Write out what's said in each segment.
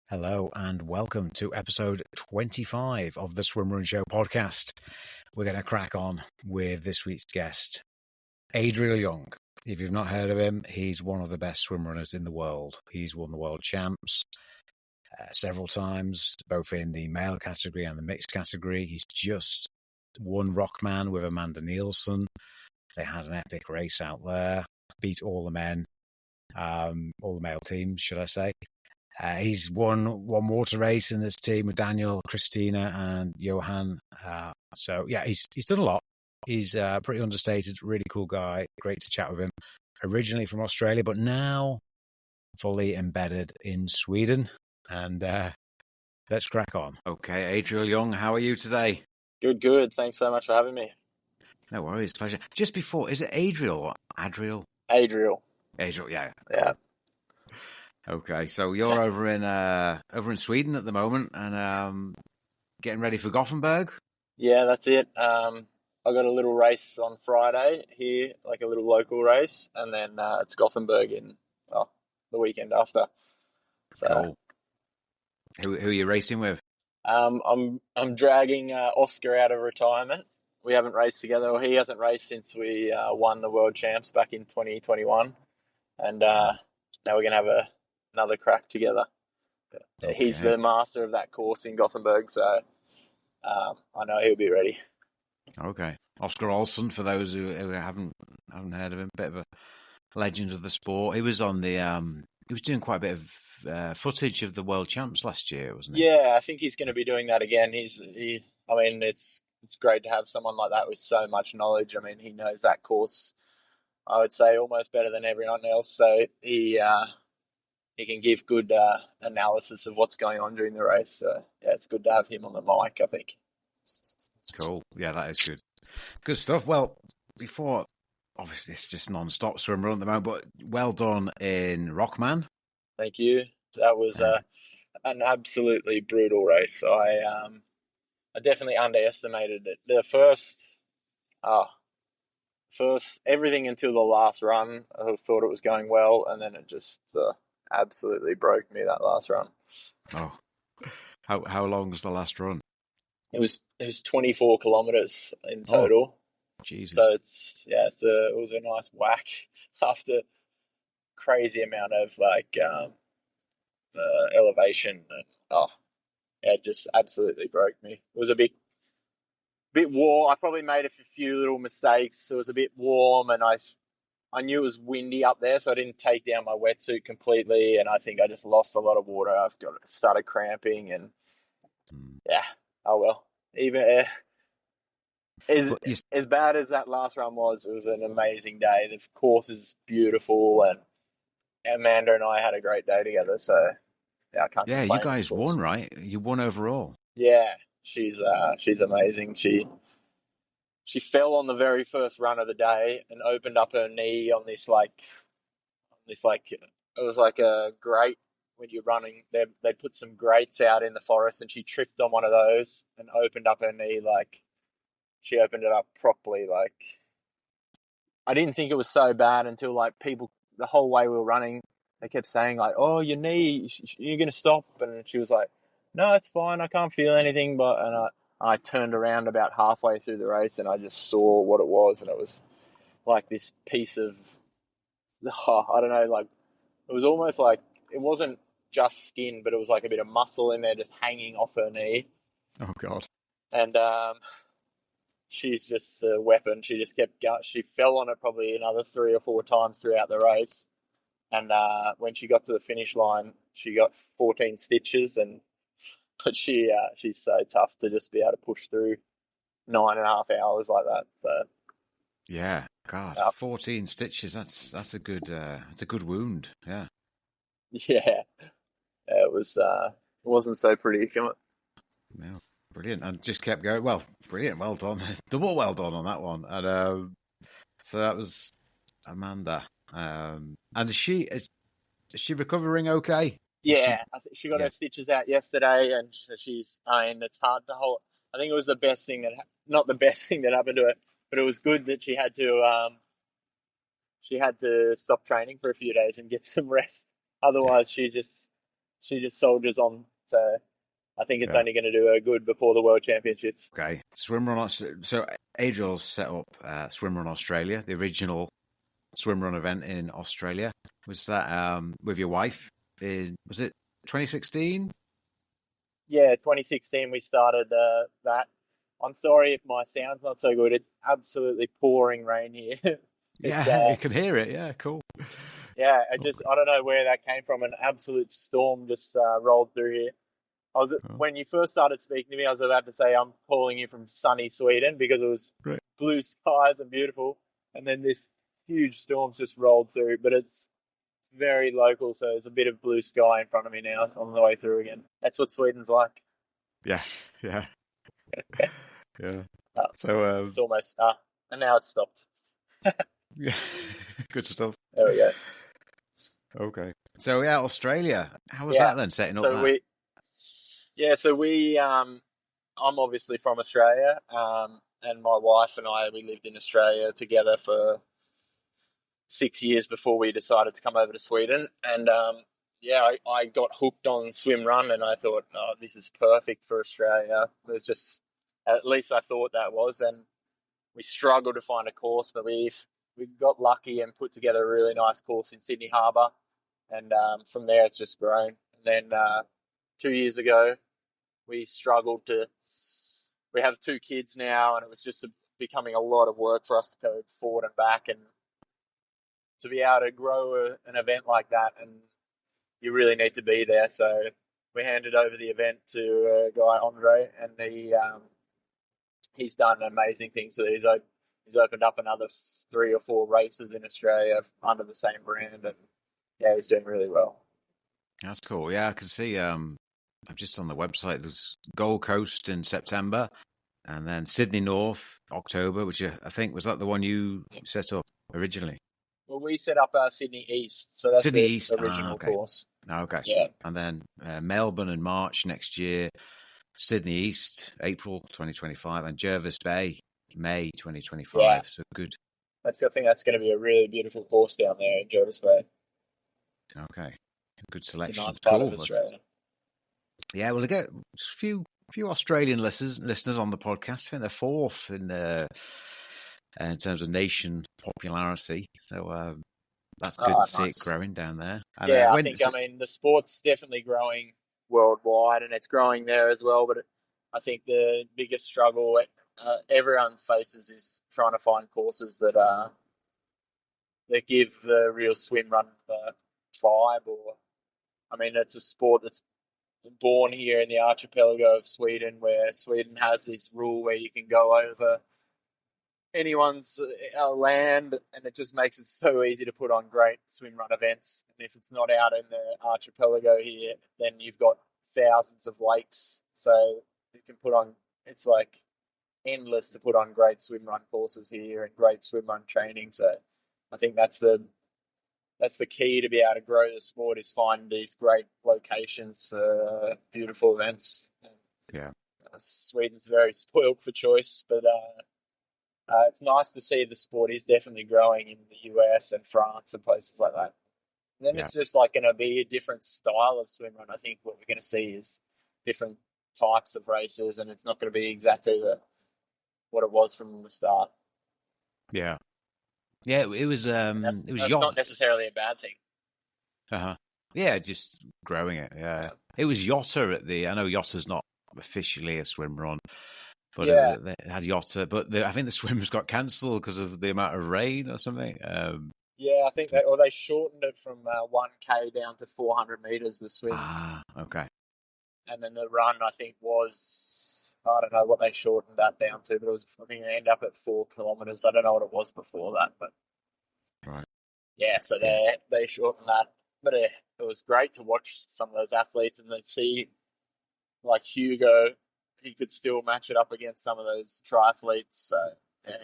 Hello and welcome to episode 25 of the Swim Run Show podcast. We're going to crack on with this week's guest, Adriel Young. If you've not heard of him, he's one of the best swim runners in the world. He's won the world champs several times, both in the male category and the mixed category. He's just won Rockman with Amanda Nielsen. They had an epic race out there, beat all the men, all the male teams, should I say. He's won one water race in this team with Daniel, Christina, and Johan. He's done a lot. He's pretty understated, really cool guy. Great to chat with him. Originally from Australia, but now fully embedded in Sweden. And let's crack on. Okay, Adriel Young, how are you today? Good. Thanks so much for having me. No worries, pleasure. Just before, is it Adriel or Adriel? Adriel, yeah. Yeah. Okay, so you're over in Sweden at the moment and getting ready for Gothenburg? Yeah, that's it. I got a little race on Friday here, like a little local race, and then it's Gothenburg in the weekend after. So, cool. Who are you racing with? I'm dragging Oscar out of retirement. We haven't raced together, or he hasn't raced since we won the world champs back in 2021, and now we're gonna have another crack together. Okay. He's the master of that course in Gothenburg, so I know he'll be ready. Okay, Oscar Olsen, for those who haven't heard of him, bit of a legend of the sport. He was on the he was doing quite a bit of footage of the world champs last year, wasn't he? Yeah, I think he's going to be doing that again. It's great to have someone like that with so much knowledge. I mean, he knows that course, I would say, almost better than everyone else. So he can give good analysis of what's going on during the race. So, yeah, it's good to have him on the mic, I think. Cool. Yeah, that is good. Good stuff. Well, before, obviously, it's just non-stop swim run at the moment, but well done in Rockman. Thank you. That was an absolutely brutal race. I definitely underestimated it. The first, everything until the last run, I thought it was going well, and then it just absolutely broke me, that last run. Oh, how long was the last run? It was 24 kilometers in total. Oh, Jesus. So it was a nice whack after crazy amount of elevation. It just absolutely broke me. It was a bit warm. I probably made a few little mistakes. It was a bit warm, and I knew it was windy up there, so I didn't take down my wetsuit completely, and I think I just lost a lot of water. I started cramping, and oh well. Even as bad as that last run was, it was an amazing day. The course is beautiful, and Amanda and I had a great day together. So I can't complain. Yeah, you guys won, right? You won overall. Yeah, she's amazing. She fell on the very first run of the day and opened up her knee on this it was like a grate. When you're running, they put some grates out in the forest, and she tripped on one of those and opened up her knee. Like, she opened it up properly. Like, I didn't think it was so bad until, like, people, the whole way we were running, they kept saying, like, oh, your knee, you're going to stop. And she was like, no, it's fine. I can't feel anything. And I turned around about halfway through the race, and I just saw what it was. And it was like this piece of, I don't know, like, it was almost like, it wasn't just skin, but it was like a bit of muscle in there just hanging off her knee. Oh, God. And she's just a weapon. She just kept going. She fell on it probably another 3 or 4 times throughout the race. And when she got to the finish line, she got 14 stitches. But she's so tough to just be able to push through 9.5 hours like that. So yeah, God, 14 stitches. That's a good wound. Yeah. Yeah. It wasn't so pretty. No, brilliant. And just kept going. Well, brilliant. Well done. Double well done on that one. And so that was Amanda. And is she recovering okay? Yeah, I think she got her stitches out yesterday, and it's hard to hold. I think it was the best thing not the best thing that happened to her, but it was good that she had to stop training for a few days and get some rest. Otherwise, she just she just soldiers on. So I think it's Yeah. only going to do her good before the World Championships. Okay. Swimrun. So Adriel's set up Swimrun Australia, the original swimrun event in Australia. Was that with your wife? Was it 2016? Yeah, 2016 we started that. I'm sorry if my sound's not so good. It's absolutely pouring rain here. It's Yeah, you can hear it. Yeah, cool. yeah, I don't know where that came from. An absolute storm just rolled through here. When you first started speaking to me, I was about to say I'm calling you from sunny Sweden because it was Right. blue skies and beautiful, and then this huge storm's just rolled through. But it's very local, so there's a bit of blue sky in front of me now on the way through again. That's what Sweden's like. Yeah, yeah, yeah. Uh, So it's almost and now it's stopped. yeah, good stuff. There we go. Okay. So yeah, Australia. How was Yeah. that then? Setting up So that? I'm obviously from Australia, and my wife and we lived in Australia together for 6 years before we decided to come over to Sweden. And I got hooked on swim run, and I thought, oh, this is perfect for Australia. It was just, at least I thought that was, and we struggled to find a course, but we got lucky and put together a really nice course in Sydney Harbour, and from there it's just grown. And then 2 years ago, we struggled to. We have 2 kids now, and it was just becoming a lot of work for us to go forward and back, and to be able to grow an event like that, and you really need to be there. So we handed over the event to a guy, Andre, and he's done amazing things. So he's opened up another 3 or 4 races in Australia under the same brand, and yeah, he's doing really well. That's cool. Yeah, I can see. I'm just on the website. There's Gold Coast in September, and then Sydney North October, which I think was that the one you set up originally. Well, we set up Sydney East, so that's Sydney the East. original Okay. course. Okay. Yeah. And then Melbourne in March next year, Sydney East April 2025, and Jervis Bay May 2025. Yeah. So good. I think that's going to be a really beautiful course down there in Jervis Bay. Okay. Good It's selection. a nice part of Cool. Australia. Yeah, well, I get a few Australian listeners on the podcast. I think they're 4th in terms of nation popularity. So that's good to see it growing down there. And, yeah, I mean, the sport's definitely growing worldwide, and it's growing there as well. But I think the biggest struggle everyone faces is trying to find courses that give the real swim run vibe. Or, I mean, it's a sport that's born here in the archipelago of Sweden, where Sweden has this rule where you can go over anyone's land, and it just makes it so easy to put on great swim run events. And if it's not out in the archipelago here, then you've got thousands of lakes, so you can put on, it's like endless to put on great swim run courses here and great swim run training. So I think that's the key to be able to grow the sport, is find these great locations for beautiful events. Yeah, Sweden's very spoiled for choice, but it's nice to see the sport is definitely growing in the US and France and places like that. And then it's just like going to be a different style of swim run. I think what we're going to see is different types of races, and it's not going to be exactly what it was from the start. Yeah. Yeah, it was. That's it was not necessarily a bad thing. Yeah, just growing it. Yeah, it was Yotta at the. I know Yotta's not officially a swim run, but they had Yotta. But I think the swims got cancelled because of the amount of rain or something. Yeah, I think they shortened it from 1K down to 400 meters. The swims. Ah, okay. And then the run, I think, was, I don't know what they shortened that down to, but it was, I think it ended up at 4 kilometers. I don't know what it was before that, but right. Yeah, so they shortened that, but it was great to watch some of those athletes and then see, like Hugo, he could still match it up against some of those triathletes. So yeah,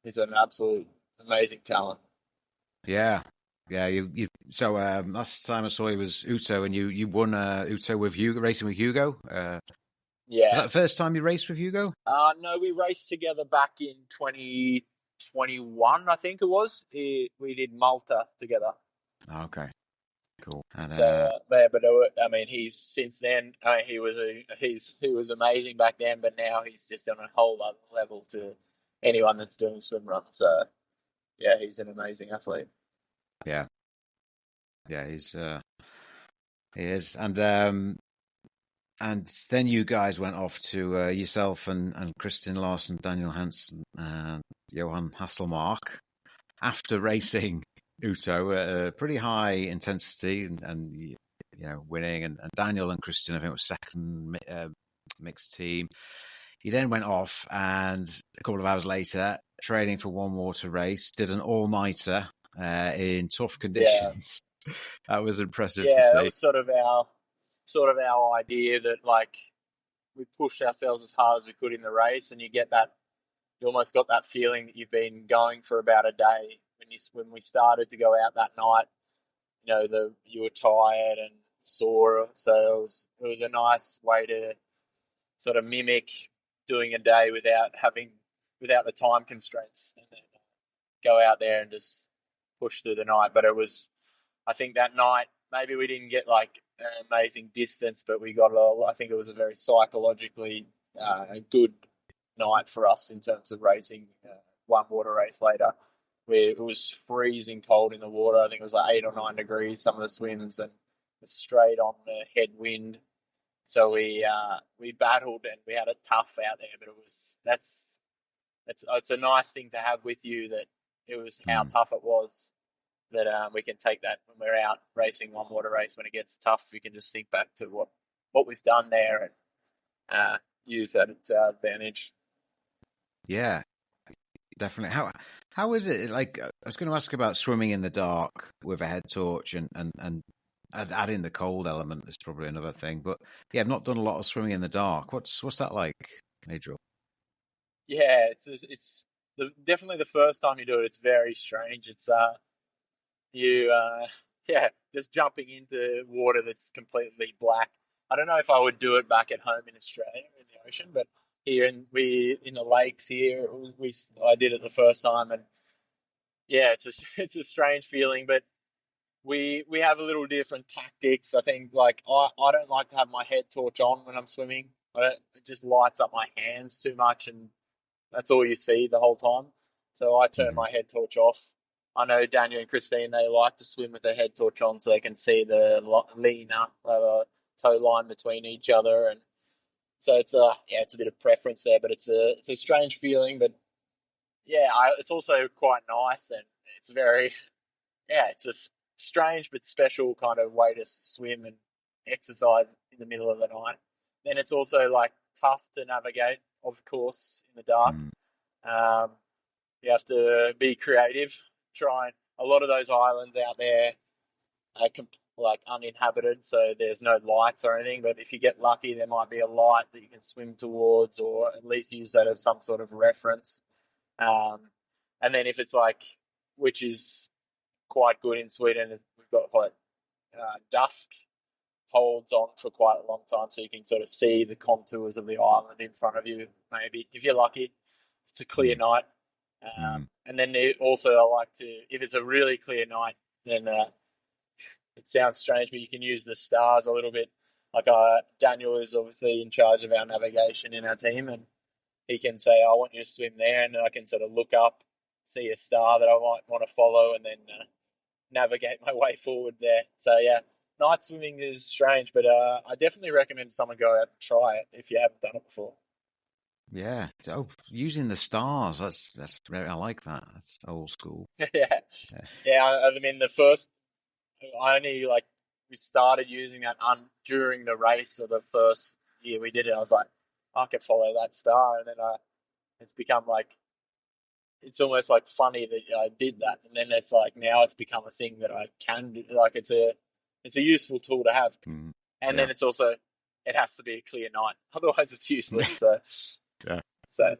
he's an absolute amazing talent. Yeah. Yeah, you. So last time I saw you was Uto, and you won Uto with Hugo, racing with Hugo. Yeah, was that the first time you raced with Hugo? No, we raced together back in 2021, I think it was. We did Malta together. Okay. Cool. And So, I mean, he's since then. He was amazing back then, but now he's just on a whole other level to anyone that's doing swim run. So, yeah, he's an amazing athlete. yeah, he is. And then you guys went off to yourself and Kristin Larsen, Daniel Hansen, and Johan Hasselmark after racing Uto at a pretty high intensity and winning. And Daniel and Kristin, I think, was second mixed team. He then went off and a couple of hours later, training for one water race, did an all-nighter in tough conditions. Yeah. That was impressive to see. Yeah, that was sort of our idea that, like, we pushed ourselves as hard as we could in the race, and you almost got that feeling that you've been going for about a day. When we started to go out that night, you were tired and sore, so it was a nice way to sort of mimic doing a day without the time constraints, and then go out there and just push through the night. But I think that night maybe we didn't get like an amazing distance, but I think it was a very psychologically good night for us in terms of racing one water race later, where it was freezing cold in the water. I think it was like 8 or 9 degrees, some of the swims, and straight on the headwind. So we battled and we had it tough out there, but it's a nice thing to have with you, that it was how tough it was, that we can take that when we're out racing one water race. When it gets tough, we can just think back to what we've done there and use that to our advantage. Yeah, definitely. How is it? Like, I was going to ask about swimming in the dark with a head torch and adding the cold element is probably another thing. But yeah, I've not done a lot of swimming in the dark. What's that like, Adriel? Yeah, it's definitely the first time you do it. It's very strange. It's just jumping into water that's completely black. I don't know if I would do it back at home in Australia in the ocean, but here in the lakes here, I did it the first time, and yeah, it's a strange feeling, but we have a little different tactics. I think, like, I don't like to have my head torch on when I'm swimming. It just lights up my hands too much, and that's all you see the whole time. So I turn my head torch off. I know Daniel and Christine, they like to swim with their head torch on so they can see the leaner toe line between each other, and so it's a bit of preference there, but it's a strange feeling, but yeah, it's also quite nice, and it's it's a strange but special kind of way to swim and exercise in the middle of the night. Then it's also like tough to navigate, of course, in the dark. You have to be creative. A lot of those islands out there are like uninhabited, so there's no lights or anything. But if you get lucky, there might be a light that you can swim towards, or at least use that as some sort of reference. And then if it's like, which is quite good in Sweden, we've got like dusk holds on for quite a long time, so you can sort of see the contours of the island in front of you, maybe, if you're lucky. It's a clear night. And then also I like to, if it's a really clear night, then it sounds strange, but you can use the stars a little bit. Like Daniel is obviously in charge of our navigation in our team, and he can say, I want you to swim there, and I can sort of look up, see a star that I might want to follow, and then navigate my way forward there. So yeah, night swimming is strange, but I definitely recommend someone go out and try it if you haven't done it before. Yeah. Oh, using the stars. That's I like that. That's old school. Yeah. I mean, we started using that during the race of the first year we did it. I was like, I can follow that star, and then it's become like, it's almost like funny that I did that, and then it's like now it's become a thing that I can do. Like it's a useful tool to have, and then it's also, it has to be a clear night, otherwise it's useless. So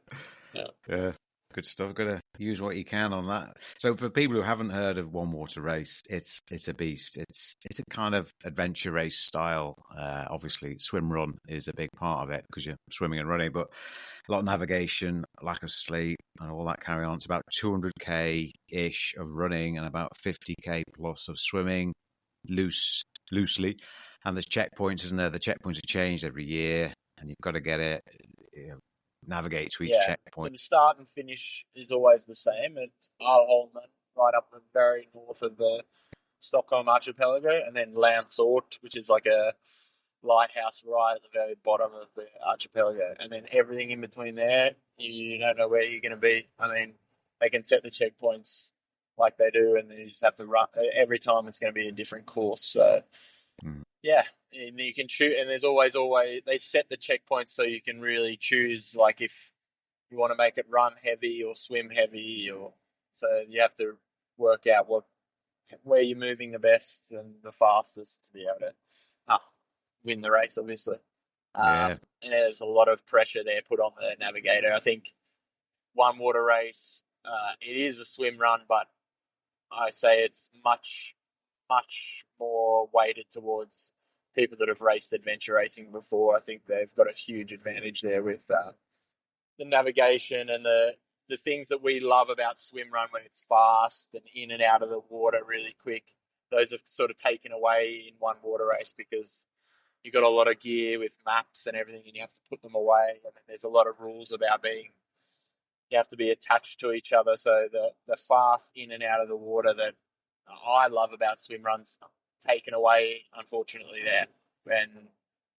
yeah, good stuff. Got to use what you can on that. So for people who haven't heard of one water race, it's a beast. It's a kind of adventure race style. Obviously, swim run is a big part of it because you're swimming and running, but a lot of navigation, lack of sleep, and all that carry on. It's about 200k ish of running and about 50k plus of swimming. loosely. And there's checkpoints, isn't there? The checkpoints are changed every year, and you've got to get it, navigate to each So checkpoint. the start and finish is always the same. It's Arholmen, right up the very north of the Stockholm archipelago, and then Landsort, which is like a lighthouse right at the very bottom of the archipelago. And then everything in between there, you don't know where you're going to be. I mean, they can set the checkpoints like they do, and then you just have to run. Every time it's going to be a different course. So, yeah, and you can choose, and there's always, they set the checkpoints so you can really choose, like, if you want to make it run heavy or swim heavy, or so you have to work out where you're moving the best and the fastest to be able to win the race, obviously. And there's a lot of pressure there put on the navigator. I think one water race, it is a swim run, but I say it's much, much more weighted towards people that have raced adventure racing before. I think they've got a huge advantage there with the navigation and the things that we love about swim run when it's fast and in and out of the water really quick. Those are sort of taken away in one water race because you've got a lot of gear with maps and everything, and you have to put them away. And then there's a lot of rules about you have to be attached to each other. So the fast in and out of the water that I love about swim runs taken away, unfortunately, there. And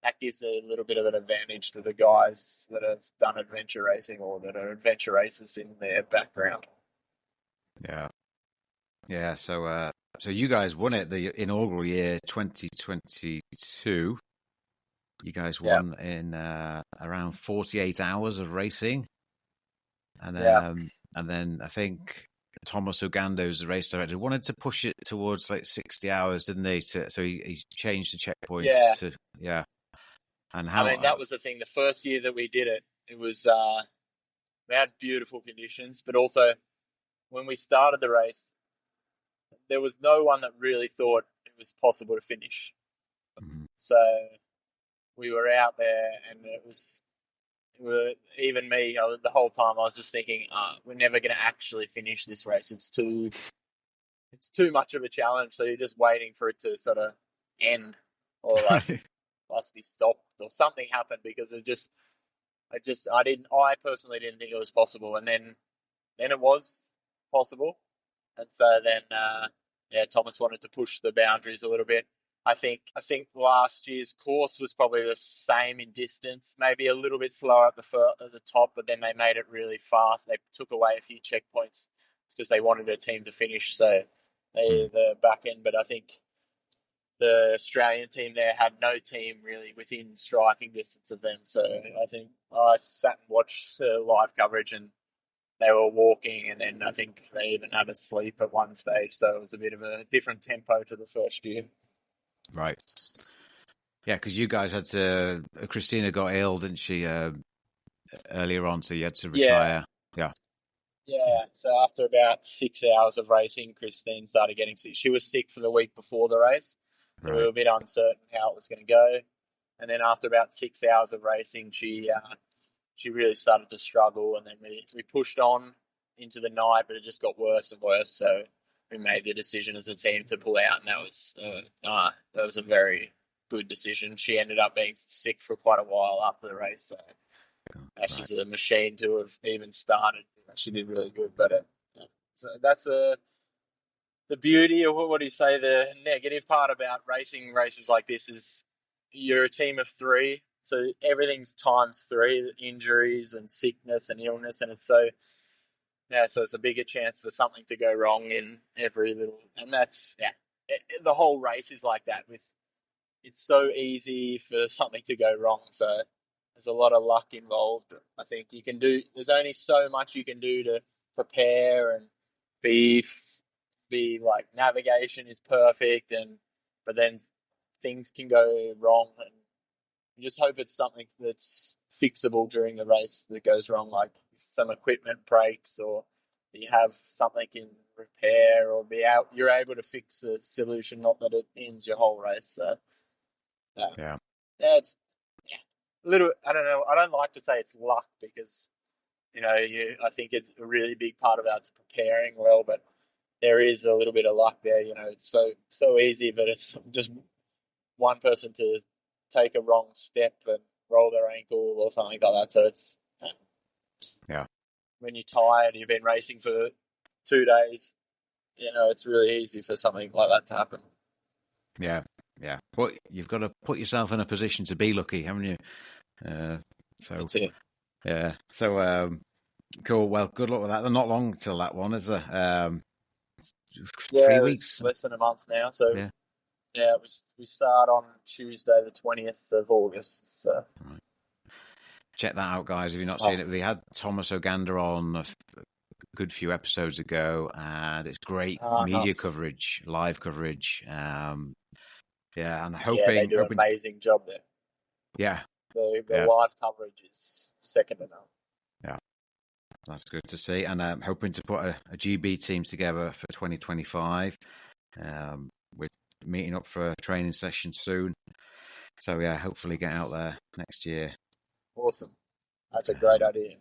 that gives a little bit of an advantage to the guys that have done adventure racing or that are adventure racers in their background. Yeah. So you guys won it the inaugural year 2022. You guys won in around 48 hours of racing. And then I think Thomas Ugando's the race director, wanted to push it towards like 60 hours, didn't he? So he changed the checkpoints to. And how? I mean, that was the thing. The first year that we did it, it was we had beautiful conditions, but also when we started the race, there was no one that really thought it was possible to finish. Mm-hmm. So we were out there, and even me. The whole time I was just thinking, we're never going to actually finish this race. It's too much of a challenge. So you're just waiting for it to sort of end, or like must be stopped, or something happened, because I personally didn't think it was possible, and then it was possible, and so then Thomas wanted to push the boundaries a little bit. I think last year's course was probably the same in distance, maybe a little bit slower at the top, but then they made it really fast. They took away a few checkpoints because they wanted a team to finish, so the back end. But I think the Australian team there had no team really within striking distance of them. So I think I sat and watched the live coverage, and they were walking, and then I think they even had a sleep at one stage. So it was a bit of a different tempo to the first year. Right. Yeah, because you guys had to. Christina got ill, didn't she, earlier on? So you had to retire. Yeah. So after about 6 hours of racing, Christine started getting sick. She was sick for the week before the race, so we were a bit uncertain how it was going to go. And then after about 6 hours of racing, she really started to struggle. And then we pushed on into the night, but it just got worse and worse. So we made the decision as a team to pull out, and that was a very good decision. She ended up being sick for quite a while after the race, so she's a machine to have even started. She did really good, but so that's the beauty, or what do you say? The negative part about racing races like this is you're a team of three, so everything's times three: injuries and sickness and illness, and so it's a bigger chance for something to go wrong in every little, and that's the whole race is like that. It's so easy for something to go wrong, so there's a lot of luck involved. I think there's only so much you can do to prepare and be like, navigation is perfect, but then things can go wrong, and you just hope it's something that's fixable during the race that goes wrong, like some equipment breaks, or you have something in repair, or you're able to fix the solution, not that it ends your whole race. So it's a little, I don't know, I don't like to say it's luck, because I think it's a really big part about preparing well, but there is a little bit of luck there. It's so easy, but it's just one person to take a wrong step and roll their ankle or something like that. So it's Yeah. when you're tired, you've been racing for 2 days, it's really easy for something like that to happen. Yeah. But you've got to put yourself in a position to be lucky, haven't you? So That's it. yeah. So cool. Well, good luck with that. They're not long till that one, is there? 3 weeks. Less than a month now. So yeah, we start on Tuesday, the 20th of August. So right. Check that out, guys. If you're not seeing it, we had Thomas Oganda on a good few episodes ago, and it's great media coverage, live coverage. And they do an amazing job there. Yeah, the live coverage is second to none. Yeah, that's good to see. And I'm hoping to put a GB team together for 2025. We're meeting up for a training session soon. So yeah, hopefully get out there next year. Awesome. That's a great idea.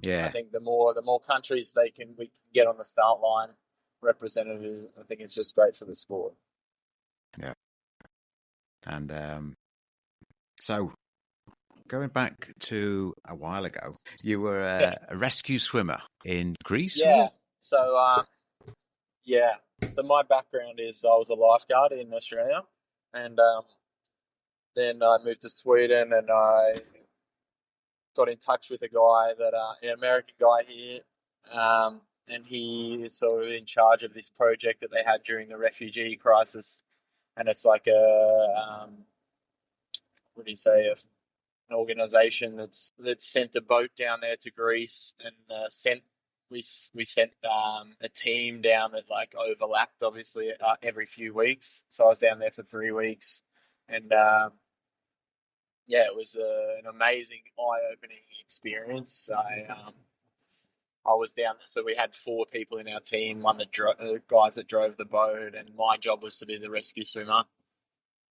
Yeah. I think the more countries we can get on the start line representatives, I think it's just great for the sport. Yeah. And so going back to a while ago, you were a rescue swimmer in Greece? Yeah. So So my background is I was a lifeguard in Australia, and then I moved to Sweden, and I got in touch with a guy an American guy here, and he is sort of in charge of this project that they had during the refugee crisis, and it's like an organisation that's sent a boat down there to Greece, and we sent a team down that like overlapped obviously every few weeks. So I was down there for 3 weeks, and it was an amazing, eye-opening experience. I was down there, so we had 4 people in our team, one guys that drove the boat, and my job was to be the rescue swimmer.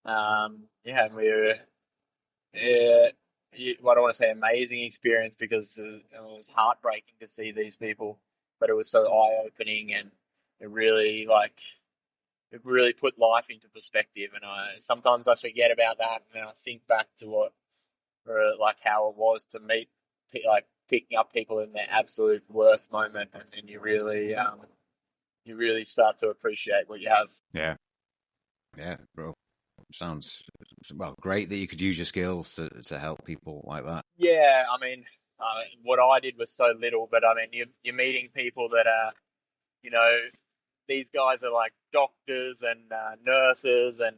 And we were, I don't want to say amazing experience because it was heartbreaking to see these people, but it was so eye-opening, and it really put life into perspective. And sometimes I forget about that, and then I think back to how it was to meet, picking up people in their absolute worst moment, and then you really start to appreciate what you have. Yeah, bro. Sounds great that you could use your skills to help people like that. Yeah, I mean, what I did was so little, but I mean, you're meeting people that are, these guys are like doctors and nurses, and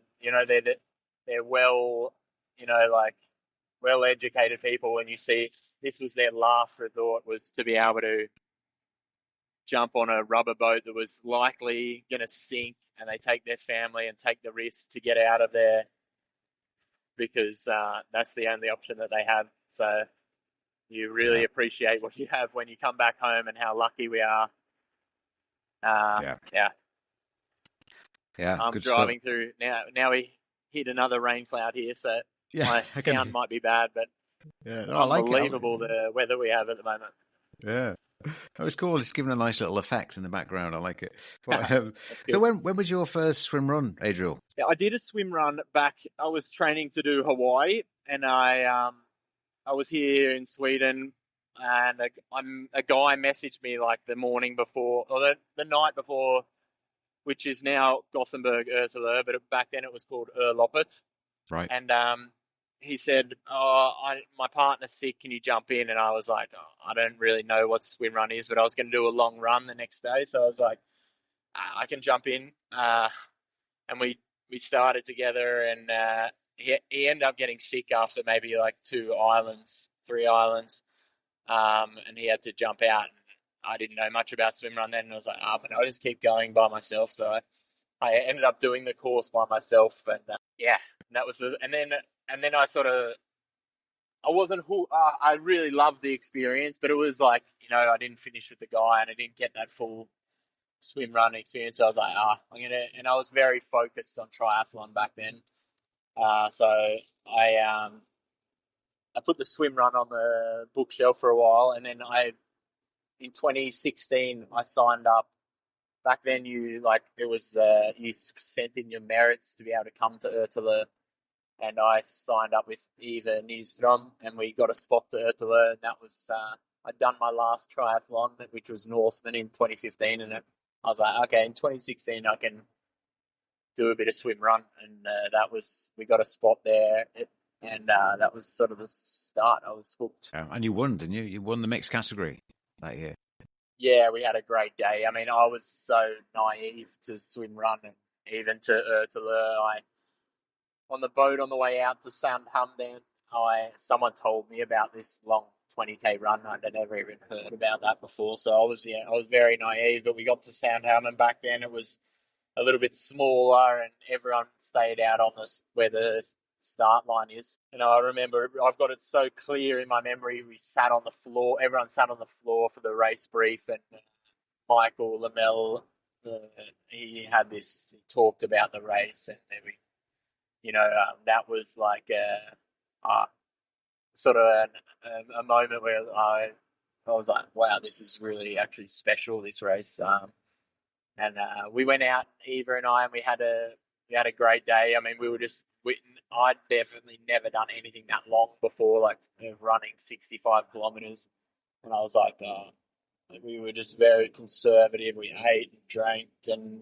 they're well educated people, and you see this was their last resort, was to be able to jump on a rubber boat that was likely going to sink, and they take their family and take the risk to get out of there because that's the only option that they have. So you really appreciate what you have when you come back home, and how lucky we are. I'm driving through now. We hit another rain cloud here, so my sound might be bad, but unbelievable the weather we have at the moment. Yeah. That was cool. It's given a nice little effect in the background. I like it. But, so when was your first swim run, Adriel? Yeah, I did a swim run back. I was training to do Hawaii, and I was here in Sweden, and a guy messaged me like the morning before, or the night before, which is now Gothenburg OTILLO, but back then it was called Loppet. Right. And he said, my partner's sick, can you jump in? And I was like, I don't really know what swim run is, but I was going to do a long run the next day. So I was like, I can jump in. And we started together, and he ended up getting sick after maybe like 3 islands. And he had to jump out. And I didn't know much about swim run then. And I was like, but I'll just keep going by myself. So I ended up doing the course by myself. And that was and then I sort of, I wasn't who I really loved the experience, but it was like, I didn't finish with the guy, and I didn't get that full swim run experience. So I was like, and I was very focused on triathlon back then. So I put the swim run on the bookshelf for a while, and then in 2016 I signed up back then it was you sent in your merits to be able to come to OTILLO, and I signed up with Eva Nystrom, and we got a spot to OTILLO, and that was I'd done my last triathlon, which was Norseman in 2015, and I was like, okay, in 2016 I can do a bit of swim run, and we got a spot there, and that was sort of the start. I was hooked. Yeah, and you won, didn't you? You won the mixed category that year. Yeah, we had a great day. I mean, I was so naive to swim run, and even to OTILLO. On the boat on the way out to Southampton, someone told me about this long 20k run. I'd never even heard about that before, so I was very naive. But we got to Southampton back then. It was a little bit smaller, and everyone stayed out on where the start line is. And I remember, I've got it so clear in my memory. We sat on the floor. Everyone sat on the floor for the race brief, and Michael Lamel, he talked about the race, and that was like sort of a moment where I was like, wow, this is really actually special, this race. And we went out, Eva and I, and we had a great day. I mean, I'd definitely never done anything that long before, like running 65 kilometers. And I was like, we were just very conservative. We ate and drank, and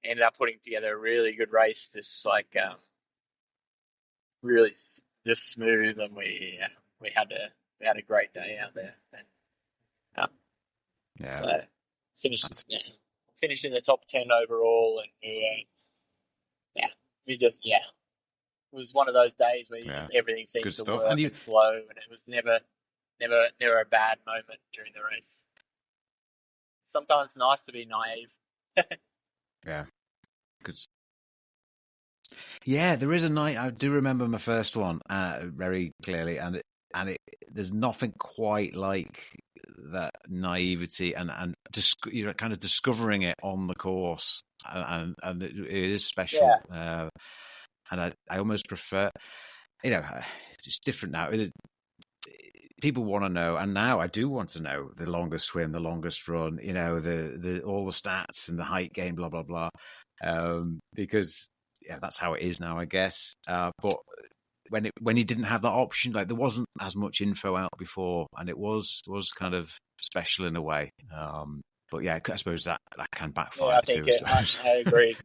ended up putting together a really good race. Just like really just smooth, and we had a great day out there. And, yeah. So finished in the top 10 overall, and it was one of those days where everything seemed to work and flow, and it was never a bad moment during the race. Sometimes nice to be naive. Yeah, good. Yeah, there is a night. I do remember my first one very clearly, and there's nothing quite like that naivety and kind of discovering it on the course, and it is special. Yeah. And I almost prefer, it's different now. People want to know, and now I do want to know the longest swim, the longest run, the all the stats and the height gain, blah blah blah, because that's how it is now, I guess. But when you didn't have that option, like there wasn't as much info out before, and it was kind of special in a way. But yeah, I suppose that can backfire too. I agree.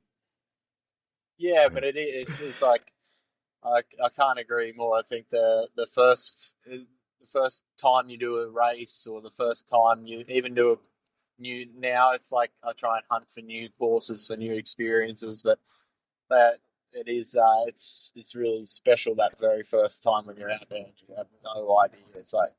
Yeah, but it's like I can't agree more. I think the first time you do a race, or the first time you even do now it's like I try and hunt for new courses, for new experiences, but it is it's really special that very first time when you're out there and you have no idea. It's like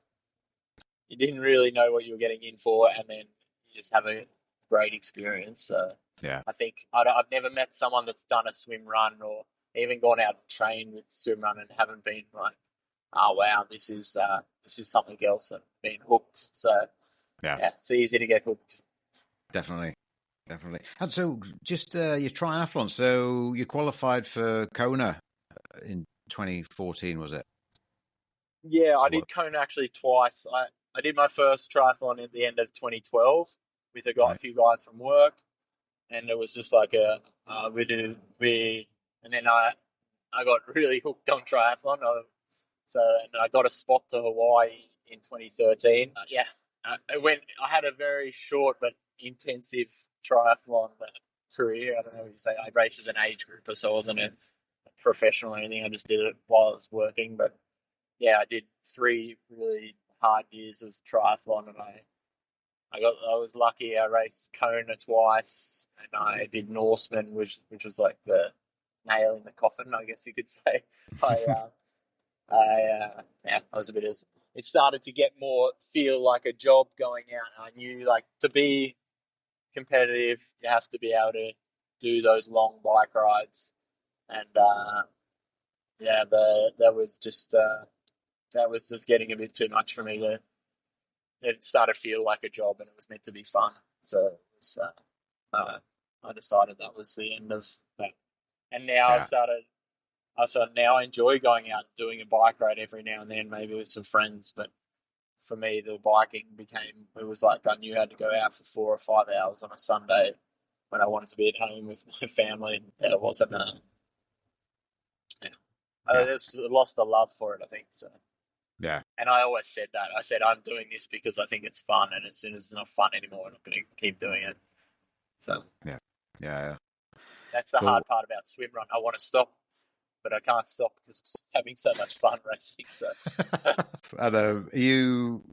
you didn't really know what you were getting in for, and then you just have a great experience. So yeah, I think I've never met someone that's done a swim run or even gone out and trained with swim run and haven't been like, oh wow, this is something else, and been hooked. So yeah, it's easy to get hooked. Definitely. And so just your triathlon. So you qualified for Kona in 2014, was it? Yeah, I did Kona actually twice. I did my first triathlon at the end of 2012 with a few guys from work, and it was just like and then I got really hooked on triathlon. And I got a spot to Hawaii in 2013. I had a very short but intensive triathlon career. I don't know what you say. I raced as an age grouper, so I wasn't a professional or anything. I just did it while I was working. But yeah, I did 3 really hard years of triathlon, and I was lucky. I raced Kona twice, and I did Norseman, which was like the nail in the coffin, I guess you could say. I was a bit of. It started to feel like a job going out. I knew, like, to be competitive, you have to be able to do those long bike rides, and that was just getting a bit too much for me. It started to feel like a job, and it was meant to be fun. So it was, I decided that was the end of that. And now now I enjoy going out and doing a bike ride every now and then, maybe with some friends. But for me, the biking it was like I knew I had to go out for 4 or 5 hours on a Sunday when I wanted to be at home with my family. It wasn't, I just lost the love for it, I think. So. Yeah. And I always said that. I said, I'm doing this because I think it's fun, and as soon as it's not fun anymore, I'm not going to keep doing it. So. Yeah. That's the hard part about swim run. I want to stop, but I can't stop because I'm having so much fun racing. So. And are you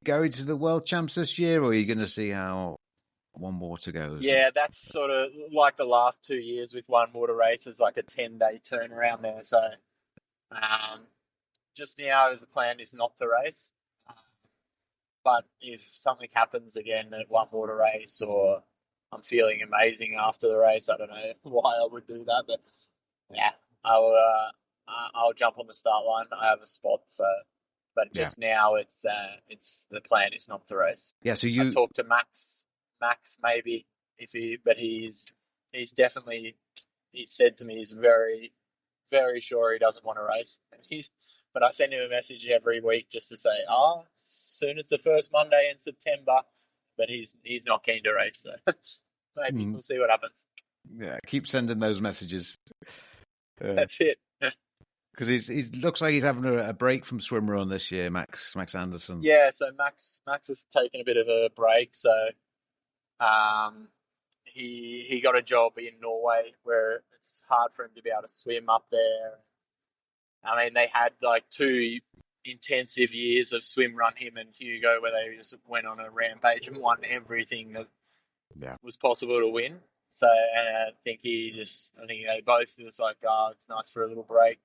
going to the World Champs this year, or are you going to see how One Water goes? Yeah, that's sort of like the last 2 years with One Water races, like a 10-day turnaround there. So just now the plan is not to race. But if something happens again at One Water race, or I'm feeling amazing after the race, I don't know why I would do that, but yeah, I'll jump on the start line. I have a spot, so. But just now, it's the plan is not to race. Yeah, so I talked to Max maybe but he's definitely, he said to me he's very, very sure he doesn't want to race. But I send him a message every week just to say, soon it's the first Monday in September, but he's not keen to race. So maybe we'll see what happens. Yeah, keep sending those messages. That's it. Because he looks like he's having a break from swim run this year, Max Anderson. Yeah, so Max has taken a bit of a break. So he got a job in Norway where it's hard for him to be able to swim up there. I mean, they had like 2 intensive years of swim run, him and Hugo, where they just went on a rampage and won everything that was possible to win. So I think they both was like, it's nice for a little break.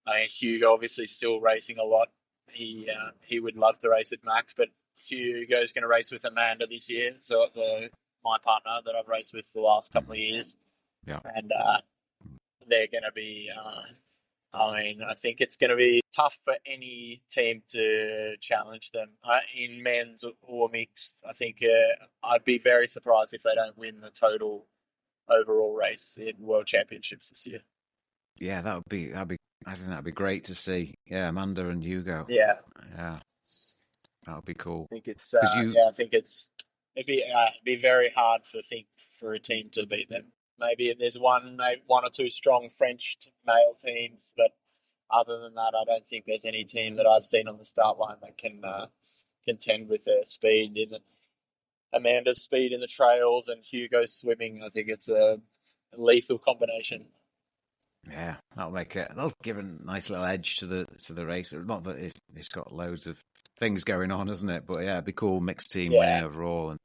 I mean, Hugo obviously still racing a lot. He would love to race with Max, but Hugo's going to race with Amanda this year. So my partner that I've raced with the last couple of years. Yeah. And they're going to be, I think it's going to be tough for any team to challenge them in men's or mixed. I think I'd be very surprised if they don't win the total overall race in World Championships this year. Yeah, I think that'd be great to see. Yeah, Amanda and Hugo. Yeah, that would be cool. I think it's. I think it'd be very hard for a team to beat them. Maybe there's one or two strong French male teams, but other than that, I don't think there's any team that I've seen on the start line that can contend with their speed Amanda's speed in the trails and Hugo's swimming. I think it's a lethal combination. Yeah, that'll give a nice little edge to the race. Not that it's got loads of things going on, isn't it? But yeah, it'd be cool, mixed team winning overall. And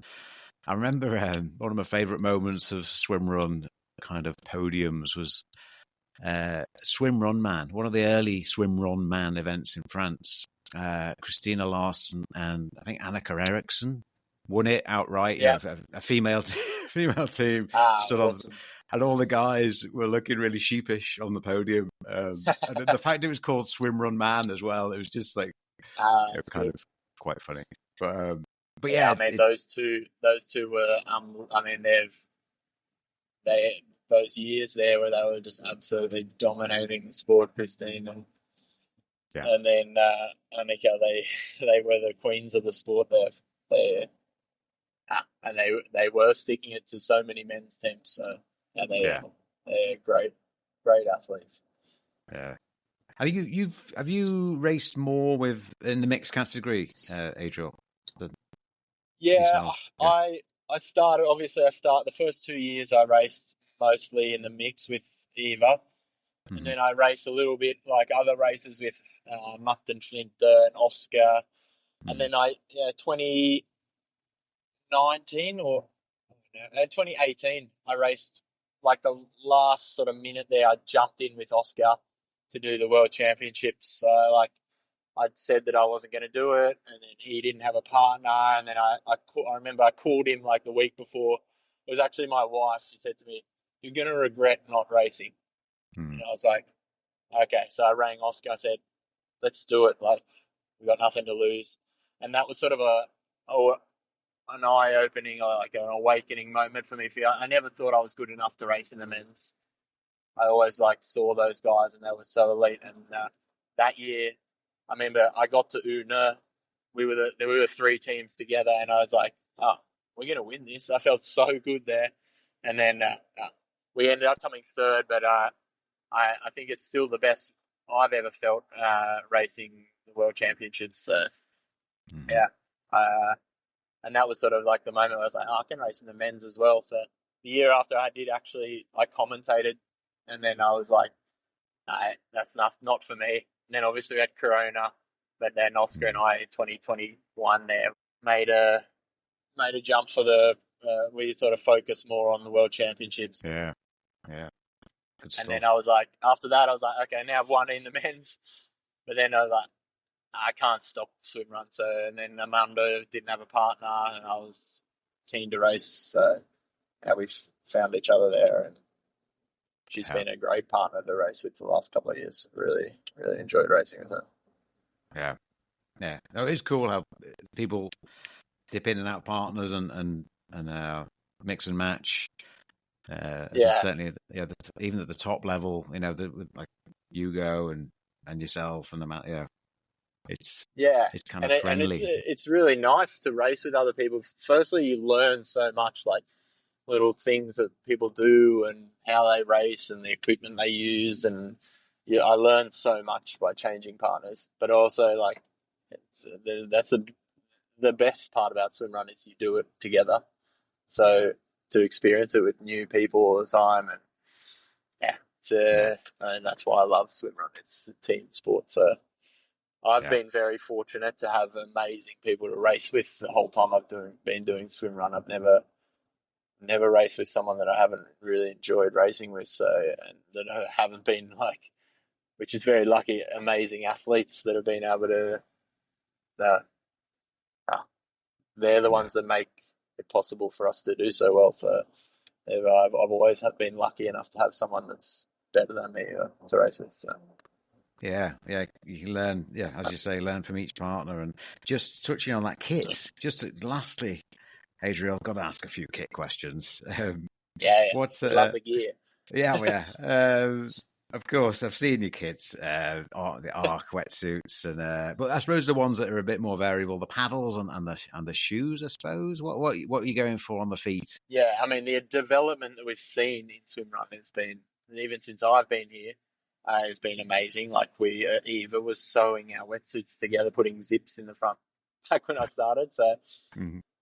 I remember one of my favourite moments of swim run kind of podiums was Swim Run Man, one of the early Swim Run Man events in France. Christina Larson and I think Annika Eriksson won it outright. Yeah, a female team stood awesome. on, and all the guys were looking really sheepish on the podium. And the fact it was called Swim Run Man as well, it was just like it was kind of quite funny. But yeah, I mean those two were those years there where they were just absolutely dominating the sport, Christine and then Annika, they were the queens of the sport there. And they were sticking it to so many men's teams. So they're great athletes. Yeah. Have you raced more in the mixed category, Adriel? I started the first 2 years I raced mostly in the mix with Eva, and then I raced a little bit like other races with Martin Flinter and Oscar, and then 2019 or 2018 I raced like the last sort of minute there. I jumped in with Oscar to do the World Championships. So like I'd said that I wasn't going to do it, and then he didn't have a partner, and then I remember I called him like the week before. It was actually my wife. She said to me, "You're going to regret not racing." And I was like, okay. So I rang Oscar. I said, let's do it. Like, we've got nothing to lose. And that was sort of an eye-opening, like an awakening moment for me. I never thought I was good enough to race in the men's. I always saw those guys and they were so elite. And that year, I remember I got to Une we were 3 teams together, and I was like, oh, we're gonna win this. I felt so good there, and then we ended up coming third, but I think it's still the best I've ever felt racing the World Championships. So yeah, and that was sort of like the moment where I was like, oh, I can race in the men's as well. So the year after, I commentated, and then I was like, no, that's not for me. And then obviously we had Corona, but then Oscar and I in 2021 there made a jump for we sort of focused more on the World Championships. Yeah. Good stuff. And then I was like, after that, I was like, okay, now I've won in the men's. But then I was like, I can't stop swim run. So, and then Amanda didn't have a partner, and I was keen to race. So, we found each other there, and she's been a great partner to race with for the last couple of years. Really, really enjoyed racing with her. Yeah. No, it is cool how people dip in and out partners and mix and match. Certainly, even at the top level, like Hugo and yourself and it's kind of friendly. And it's really nice to race with other people. Firstly, you learn so much, like little things that people do and how they race and the equipment they use, and I learned so much by changing partners. But also, like, that's the best part about swim run is you do it together. So to experience it with new people all the time, and that's why I love swim run. It's a team sport. So I've been very fortunate to have amazing people to race with the whole time I've been doing swim run. I've never raced with someone that I haven't really enjoyed racing with. So, and that I haven't been which is very lucky, amazing athletes that have been able to. They're the ones that make it possible for us to do so well. So I've always been lucky enough to have someone that's better than me to race with. So. Yeah, you can learn. Yeah, as you say, learn from each partner. And just touching on that kit. Lastly, Adriel, I've got to ask a few kit questions. What's love the gear? Yeah. Of course, I've seen your kits, the ARC wetsuits, and but I suppose the ones that are a bit more variable, the paddles and the shoes. I suppose what are you going for on the feet? Yeah, I mean the development that we've seen in swim run has been, even since I've been here, has been amazing. Like Eva was sewing our wetsuits together, putting zips in the front back when I started. So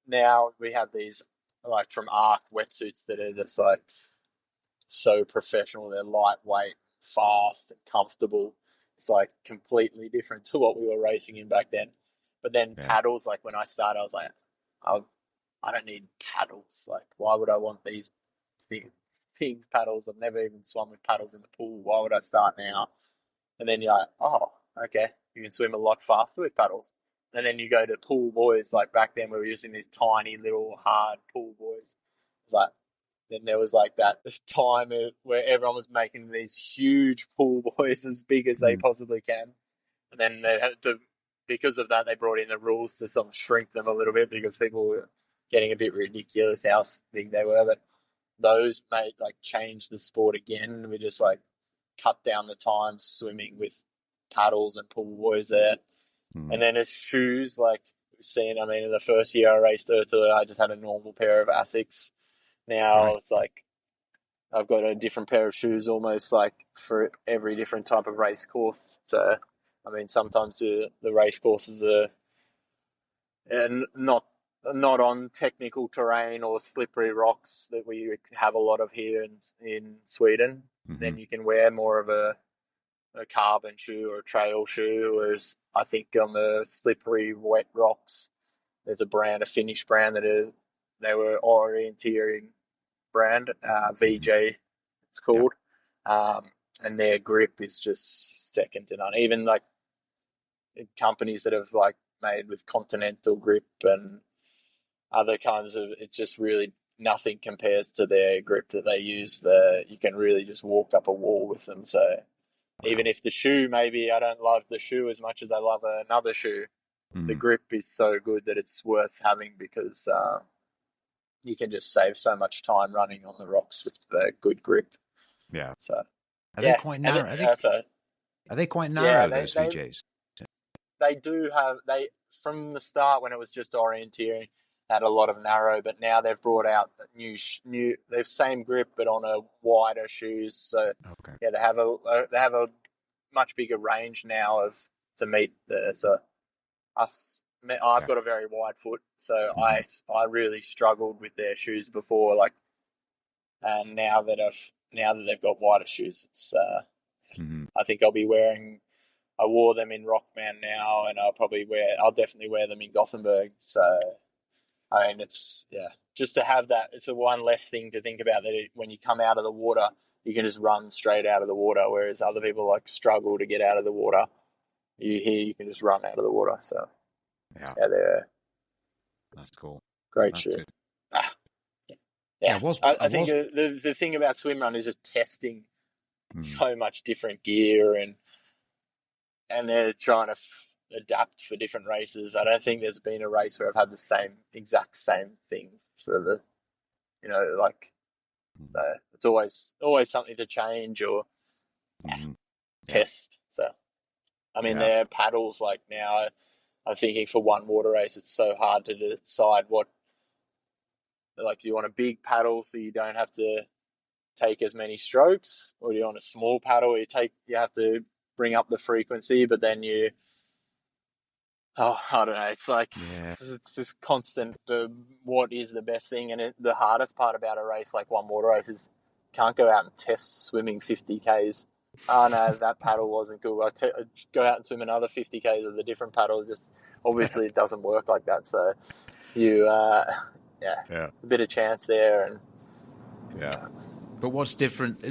now we have these like from ARC wetsuits that are just like so professional. They're lightweight, fast and comfortable. It's like completely different to what we were racing in back then. But then paddles, like when I started, I was like, I don't need paddles. Like, why would I want these things paddles? I've never even swum with paddles in the pool. Why would I start now? And then you're like, oh, okay, you can swim a lot faster with paddles. And then you go to pool buoys, like back then we were using these tiny little hard pool buoys. It's like, then there was like that time where everyone was making these huge pool buoys as big as they possibly can. And then they had to, because of that, they brought in the rules to sort of shrink them a little bit because people were getting a bit ridiculous how big they were. But those changed the sport again. We just cut down the time swimming with paddles and pool buoys there. And then as shoes, like we've seen, I mean, in the first year I raced OTILLO, I just had a normal pair of Asics. Now it's like I've got a different pair of shoes almost like for every different type of race course. So, I mean, sometimes the race courses are not on technical terrain or slippery rocks that we have a lot of here in Sweden. Then you can wear more of a carbon shoe or a trail shoe, whereas I think on the slippery, wet rocks, there's a Finnish brand they were orienteering brand, VJ it's called, and their grip is just second to none. Even like companies that have made with Continental grip and other kinds of, it's just really nothing compares to their grip that they use. You can really just walk up a wall with them. So even if the shoe, maybe I don't love the shoe as much as I love another shoe, the grip is so good that it's worth having because you can just save so much time running on the rocks with a good grip. Yeah. So are they quite narrow? Are they quite narrow, those VJs? they do have, from the start when it was just orienteering, had a lot of narrow, but now they've brought out new. They've same grip but on a wider shoes. So yeah, they have a much bigger range now to meet the us. I've got a very wide foot, so I really struggled with their shoes before, like, and now that they've got wider shoes, it's I think I'll be wearing. I wore them in Rockman now, and I'll definitely wear them in Gothenburg. So, I mean, it's just to have that. It's a one less thing to think about, that when you come out of the water, you can just run straight out of the water, whereas other people like struggle to get out of the water. You can just run out of the water. So, that's cool. Great shoe. I think the thing about swimrun is just testing so much different gear, and they're trying to adapt for different races. I don't think there's been a race where I've had the exact same thing for the, it's always something to change or test. So, I mean, their paddles, like now, I'm thinking for one water race, it's so hard to decide what, like, do you want a big paddle so you don't have to take as many strokes, or do you want a small paddle where you have to bring up the frequency, but then I don't know. It's like it's this constant. What is the best thing? And the hardest part about a race like one water race is you can't go out and test swimming 50 k's. Oh no, that paddle wasn't good. I go out and swim another 50 k's with a different paddle. Just obviously it doesn't work like that. So you a bit of chance there, and But what's different?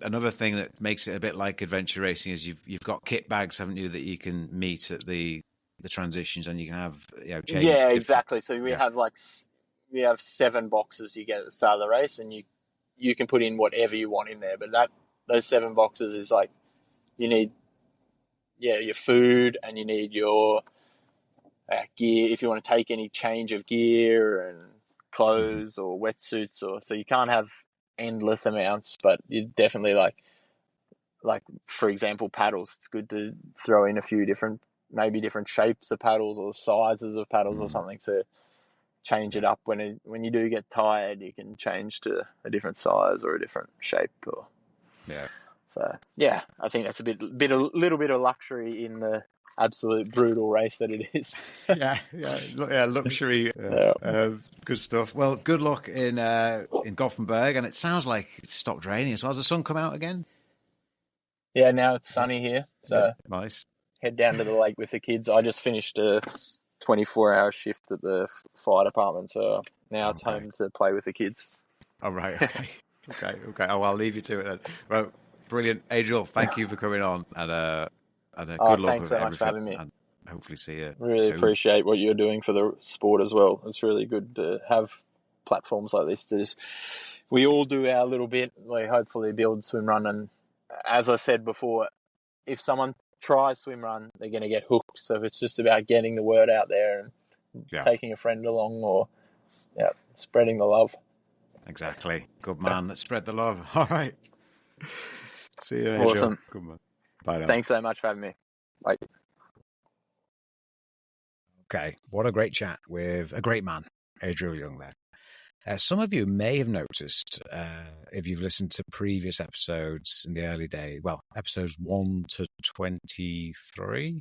Another thing that makes it a bit like adventure racing is you've got kit bags, haven't you, that you can meet at the transitions, and you can have change. Yeah, exactly. So we have 7 boxes you get at the start of the race, and you can put in whatever you want in there. But those 7 boxes is like you need your food, and you need your gear if you want to take any change of gear and clothes or wetsuits, so you can't have endless amounts, but you definitely like for example paddles. It's good to throw in a few different shapes of paddles or sizes of paddles or something to change it up. When you do get tired, you can change to a different size or a different shape. So I think that's a little bit of luxury in the absolute brutal race that it is. Luxury. Good stuff. Well, good luck in Gothenburg, and it sounds like it stopped raining as well. Has the sun come out again? Yeah, now it's sunny here, so nice. Head down to the lake with the kids. I just finished a 24-hour shift at the fire department, so now it's home to play with the kids. All right. Okay. Oh, I'll leave you to it then. Right. Brilliant, Adriel. Thank you for coming on, and good luck. Thanks so much for having me. And hopefully see you. Really soon. Appreciate what you're doing for the sport as well. It's really good to have platforms like this. We all do our little bit. We hopefully build swimrun, and as I said before, if someone tries swimrun, they're going to get hooked. So if it's just about getting the word out there and taking a friend along, or spreading the love. Exactly. Good man. Let's spread the love. All right. See you, Adriel. Awesome. Good man. Bye now. Thanks so much for having me. Bye. Okay, what a great chat with a great man, Adriel Young there. Some of you may have noticed, if you've listened to previous episodes in the early day, episodes 1 to 23,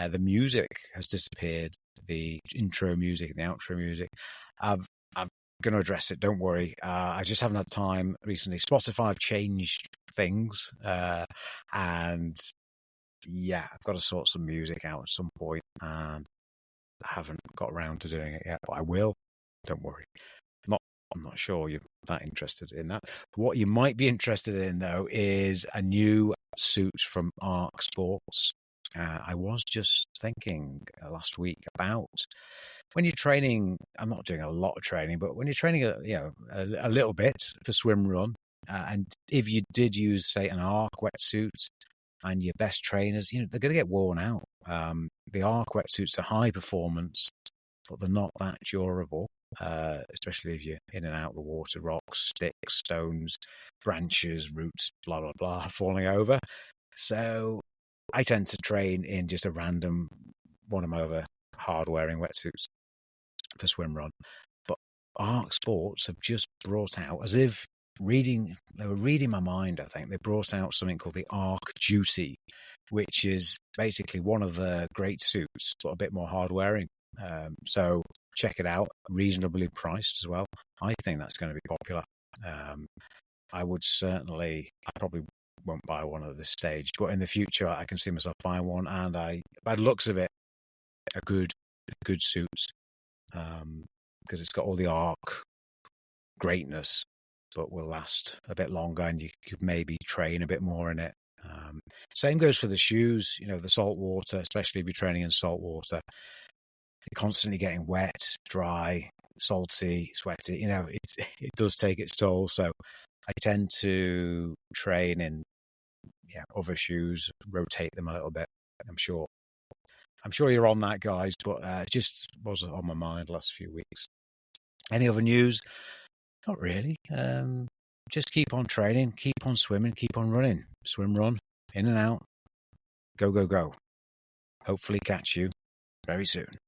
the music has disappeared, the intro music, the outro music. I'm going to address it, don't worry. I just haven't had time recently. Spotify have changed things, and I've got to sort some music out at some point, and I haven't got around to doing it yet, but I will. Don't worry. I'm not sure you're that interested in that. What you might be interested in, though, is a new suit from Arc Sports. I was just thinking last week about when you're training. I'm not doing a lot of training, but when you're training, a little bit for swim run, and if you did use, say, an Arc wetsuit, and your best trainers, they're going to get worn out. The Arc wetsuits are high performance, but they're not that durable. Especially if you're in and out of the water, rocks, sticks, stones, branches, roots, blah, blah, blah, falling over. So I tend to train in just a random one of my other hard-wearing wetsuits for swim run. But Arc Sports have just brought out, as if they were reading my mind, I think. They brought out something called the Arc Juicy, which is basically one of the great suits, but a bit more hard-wearing. So check it out, reasonably priced as well. I think that's going to be popular. I probably won't buy one at this stage, but in the future I can see myself buying one, and by the looks of it, a good suit, because it's got all the Arc greatness, but will last a bit longer, and you could maybe train a bit more in it. Same goes for the shoes. The salt water, especially if you're training in salt water, you're constantly getting wet, dry, salty, sweaty. It does take its toll. So I tend to train in other shoes, rotate them a little bit. I'm sure you're on that, guys, but it just was on my mind the last few weeks. Any other news? Not really. Just keep on training, keep on swimming, keep on running. Swim, run, in and out. Go, go, go. Hopefully catch you very soon.